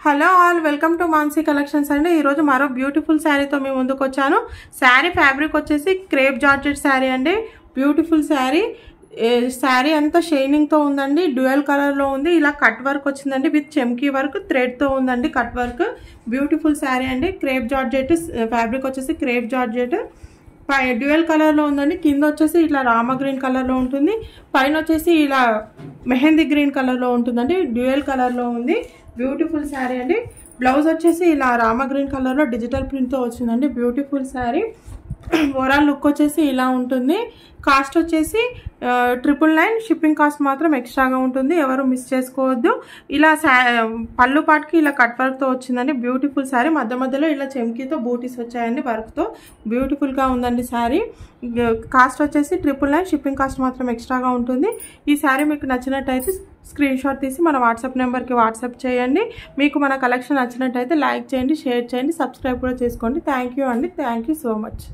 Hello all welcome to Mansi collections అండి. ఈరోజు మరో బ్యూటిఫుల్ శారీతో మేము ముందుకు వచ్చాను. శారీ ఫ్యాబ్రిక్ వచ్చేసి క్రేప్ జార్జెట్ శారీ అండి. బ్యూటిఫుల్ శారీ. శారీ అంతా షైనింగ్తో ఉందండి. డ్యూయల్ కలర్లో ఉంది. ఇలా కట్ వర్క్ వచ్చిందండి విత్ చెమ్కీ వర్క్ థ్రెడ్తో ఉందండి. కట్ వర్క్ బ్యూటిఫుల్ శారీ అండి. క్రేప్ జార్జెట్ ఫ్యాబ్రిక్ వచ్చేసి క్రేప్ జార్జెట్ డ్యూయల్ కలర్లో ఉందండి. కింద వచ్చేసి ఇట్లా రామ గ్రీన్ కలర్లో ఉంటుంది. పైన వచ్చేసి ఇలా మెహందీ గ్రీన్ కలర్లో ఉంటుందండి. డ్యూయల్ కలర్లో ఉంది. బ్యూటిఫుల్ శారీ అండి. బ్లౌజ్ వచ్చేసి ఇలా రామ గ్రీన్ కలర్లో డిజిటల్ ప్రింట్తో వచ్చిందండి. బ్యూటిఫుల్ శారీ. ఓవరాల్ లుక్ వచ్చేసి ఇలా ఉంటుంది. కాస్ట్ వచ్చేసి 999. షిప్పింగ్ కాస్ట్ మాత్రం ఎక్స్ట్రాగా ఉంటుంది. ఎవరు మిస్ చేసుకోవద్దు. ఇలా పళ్ళు పాటుకి ఇలా కట్ వర్క్తో వచ్చిందండి. బ్యూటిఫుల్ శారీ. మధ్య మధ్యలో ఇలా చెమ్కీతో బూటీస్ వచ్చాయండి వర్క్తో. బ్యూటిఫుల్గా ఉందండి శారీ. కాస్ట్ వచ్చేసి 999. షిప్పింగ్ కాస్ట్ మాత్రం ఎక్స్ట్రాగా ఉంటుంది. ఈ శారీ మీకు నచ్చినట్టయితే స్క్రీన్ షాట్ తీసి మన వాట్సాప్ నెంబర్కి వాట్సాప్ చేయండి. మీకు మన కలెక్షన్ నచ్చినట్టయితే లైక్ చేయండి, షేర్ చేయండి, సబ్స్క్రైబ్ కూడా చేసుకోండి. థ్యాంక్ యూ అండి. Thank you so much.